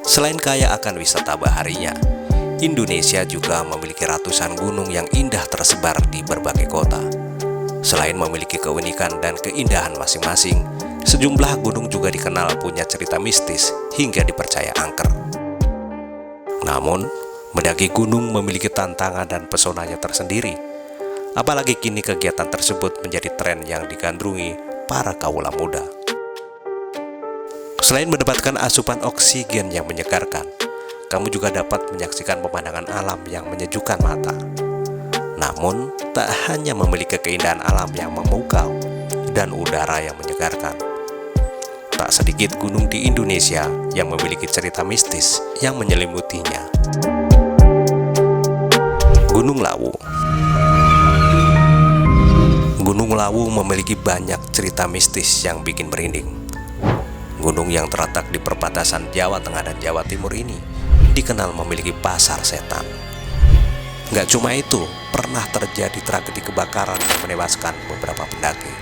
Selain kaya akan wisata baharinya, Indonesia juga memiliki ratusan gunung yang indah tersebar di berbagai kota. Selain memiliki keunikan dan keindahan masing-masing, sejumlah gunung juga dikenal punya cerita mistis hingga dipercaya angker. Namun, mendaki gunung memiliki tantangan dan pesonanya tersendiri. Apalagi kini kegiatan tersebut menjadi tren yang digandrungi para kaula muda. Selain mendapatkan asupan oksigen yang menyegarkan, kamu juga dapat menyaksikan pemandangan alam yang menyejukkan mata. Namun, tak hanya memiliki keindahan alam yang memukau dan udara yang menyegarkan. Tak sedikit gunung di Indonesia yang memiliki cerita mistis yang menyelimutinya. Gunung Lawu. Gunung Lawu memiliki banyak cerita mistis yang bikin merinding. Gunung yang terletak di perbatasan Jawa Tengah dan Jawa Timur ini dikenal memiliki pasar setan. Gak cuma itu, pernah terjadi tragedi kebakaran yang menewaskan beberapa pendaki.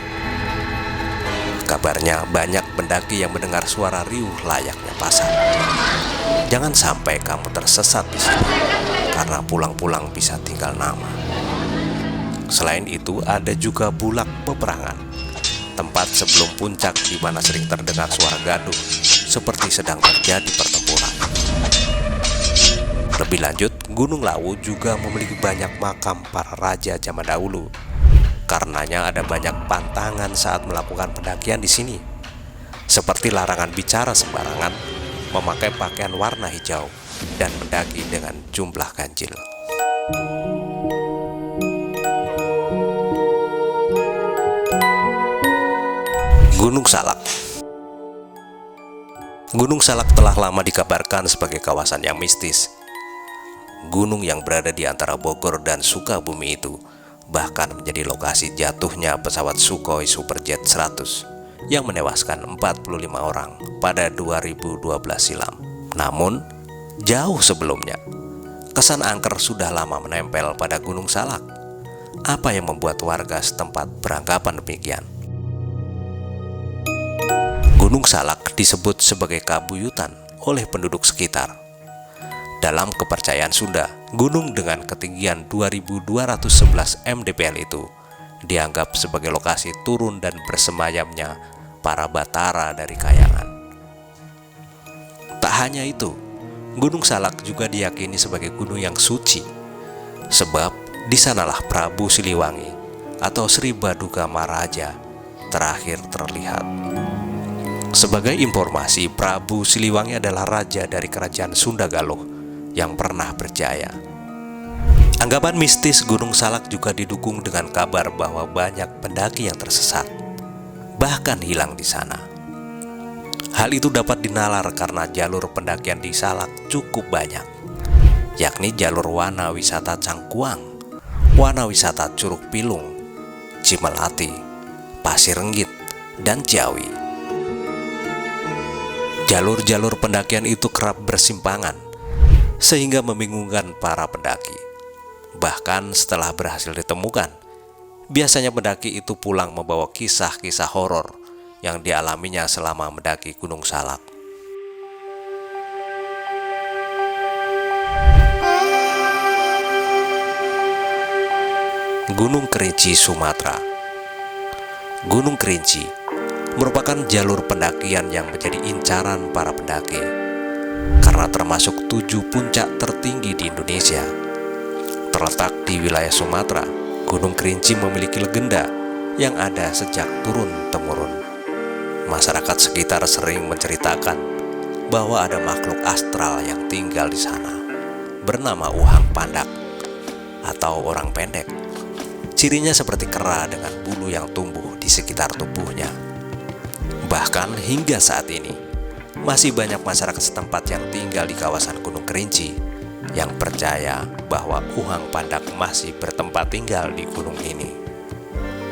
Kabarnya banyak pendaki yang mendengar suara riuh layaknya pasar. Jangan sampai kamu tersesat di sini, karena pulang-pulang bisa tinggal nama. Selain itu, ada juga Bulak Peperangan, tempat sebelum puncak di mana sering terdengar suara gaduh, seperti sedang terjadi pertempuran. Lebih lanjut, Gunung Lawu juga memiliki banyak makam para raja zaman dahulu. Karenanya ada banyak pantangan saat melakukan pendakian di sini, seperti larangan bicara sembarangan, memakai pakaian warna hijau, dan mendaki dengan jumlah ganjil. Gunung Salak. Gunung Salak telah lama dikabarkan sebagai kawasan yang mistis. Gunung yang berada di antara Bogor dan Sukabumi itu bahkan menjadi lokasi jatuhnya pesawat Sukhoi Superjet 100 yang menewaskan 45 orang pada 2012 silam. Namun, jauh sebelumnya, kesan angker sudah lama menempel pada Gunung Salak. Apa yang membuat warga setempat beranggapan demikian? Gunung Salak disebut sebagai kabuyutan oleh penduduk sekitar. Dalam kepercayaan Sunda, gunung dengan ketinggian 2211 mdpl itu dianggap sebagai lokasi turun dan bersemayamnya para batara dari Kayangan. Tak hanya itu, Gunung Salak juga diyakini sebagai gunung yang suci, sebab di sanalah Prabu Siliwangi atau Sri Baduga Maharaja terakhir terlihat. Sebagai informasi, Prabu Siliwangi adalah raja dari kerajaan Sunda Galuh yang pernah berjaya. Anggapan mistis Gunung Salak juga didukung dengan kabar bahwa banyak pendaki yang tersesat, bahkan hilang di sana. Hal itu dapat dinalar karena jalur pendakian di Salak cukup banyak, yakni jalur wana wisata Cangkuang, wana wisata Curug Pilung, Cimelati, Pasir Renggit, dan Ciawi. Jalur-jalur pendakian itu kerap bersimpangan, sehingga membingungkan para pendaki. Bahkan setelah berhasil ditemukan, biasanya pendaki itu pulang membawa kisah-kisah horor yang dialaminya selama mendaki Gunung Salak. Gunung Kerinci, Sumatera. Gunung Kerinci merupakan jalur pendakian yang menjadi incaran para pendaki karena termasuk 7 puncak tertinggi di Indonesia. Terletak di wilayah Sumatera, Gunung Kerinci memiliki legenda yang ada sejak turun-temurun. Masyarakat sekitar sering menceritakan bahwa ada makhluk astral yang tinggal di sana, bernama Uhang Pandak atau orang pendek. Cirinya seperti kera dengan bulu yang tumbuh di sekitar tubuhnya. Bahkan hingga saat ini, masih banyak masyarakat setempat yang tinggal di kawasan Gunung Kerinci yang percaya bahwa Uhang Pandak masih bertempat tinggal di gunung ini.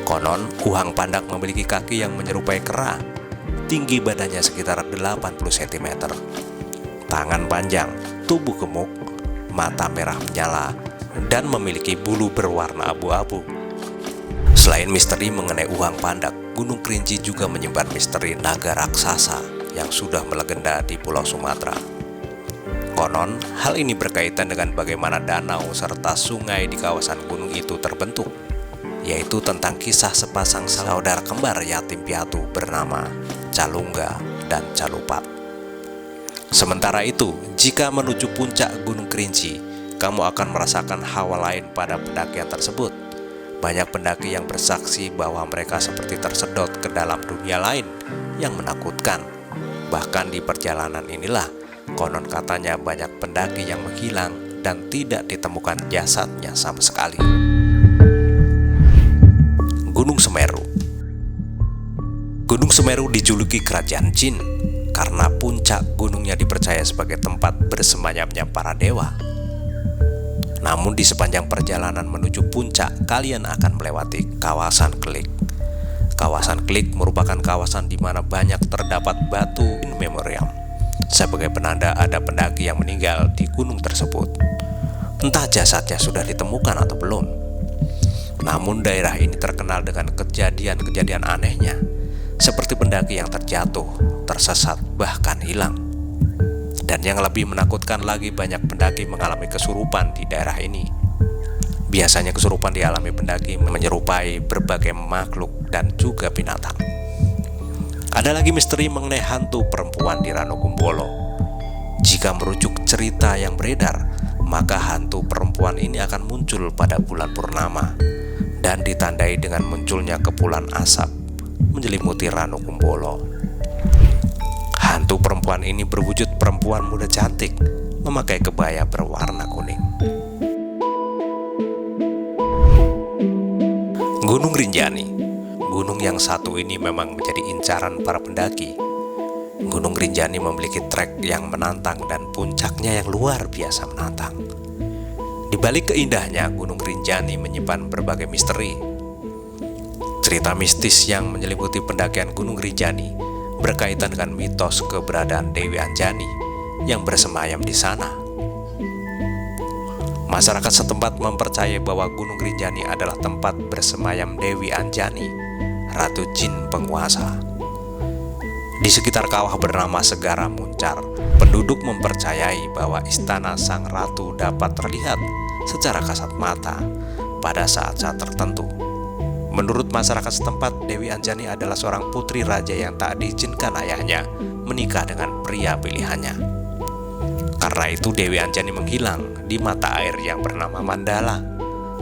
Konon, Uhang Pandak memiliki kaki yang menyerupai kera, tinggi badannya sekitar 80 cm, tangan panjang, tubuh gemuk, mata merah menyala, dan memiliki bulu berwarna abu-abu. Selain misteri mengenai Uhang Pandak, Gunung Kerinci juga menyimpan misteri naga raksasa yang sudah melegenda di Pulau Sumatera. Konon, hal ini berkaitan dengan bagaimana danau serta sungai di kawasan gunung itu terbentuk, yaitu tentang kisah sepasang saudara kembar yatim piatu bernama Calungga dan Calupat. Sementara itu, jika menuju puncak Gunung Kerinci, kamu akan merasakan hawa lain pada pendakian tersebut. Banyak pendaki yang bersaksi bahwa mereka seperti tersedot ke dalam dunia lain yang menakutkan. Bahkan di perjalanan inilah, konon katanya banyak pendaki yang menghilang dan tidak ditemukan jasadnya sama sekali. Gunung Semeru. Gunung Semeru dijuluki kerajaan jin karena puncak gunungnya dipercaya sebagai tempat bersemayamnya para dewa. Namun di sepanjang perjalanan menuju puncak, kalian akan melewati kawasan Klik. Kawasan Klik merupakan kawasan di mana banyak terdapat batu in memoriam sebagai penanda ada pendaki yang meninggal di gunung tersebut. Entah jasadnya sudah ditemukan atau belum. Namun daerah ini terkenal dengan kejadian-kejadian anehnya, seperti pendaki yang terjatuh, tersesat, bahkan hilang. Dan yang lebih menakutkan lagi, banyak pendaki mengalami kesurupan di daerah ini. Biasanya kesurupan dialami pendaki menyerupai berbagai makhluk dan juga binatang. Ada lagi misteri mengenai hantu perempuan di Ranokumbolo. Jika merujuk cerita yang beredar, maka hantu perempuan ini akan muncul pada bulan purnama dan ditandai dengan munculnya kepulan asap menyelimuti Ranokumbolo. Hantu perempuan ini berwujud perempuan muda cantik, memakai kebaya berwarna kuning. Gunung Rinjani. Gunung yang satu ini memang menjadi incaran para pendaki. Gunung Rinjani memiliki trek yang menantang dan puncaknya yang luar biasa menantang. Di balik keindahnya, Gunung Rinjani menyimpan berbagai misteri. Cerita mistis yang menyelimuti pendakian Gunung Rinjani berkaitan dengan mitos keberadaan Dewi Anjani yang bersemayam di sana. Masyarakat setempat mempercayai bahwa Gunung Rinjani adalah tempat bersemayam Dewi Anjani, Ratu Jin penguasa. Di sekitar kawah bernama Segara Muncar, penduduk mempercayai bahwa istana sang ratu dapat terlihat secara kasat mata pada saat-saat tertentu. Menurut masyarakat setempat, Dewi Anjani adalah seorang putri raja yang tak diizinkan ayahnya menikah dengan pria pilihannya. Karena itu Dewi Anjani menghilang di mata air yang bernama Mandala.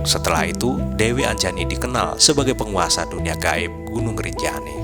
Setelah itu, Dewi Anjani dikenal sebagai penguasa dunia gaib Gunung Rinjani.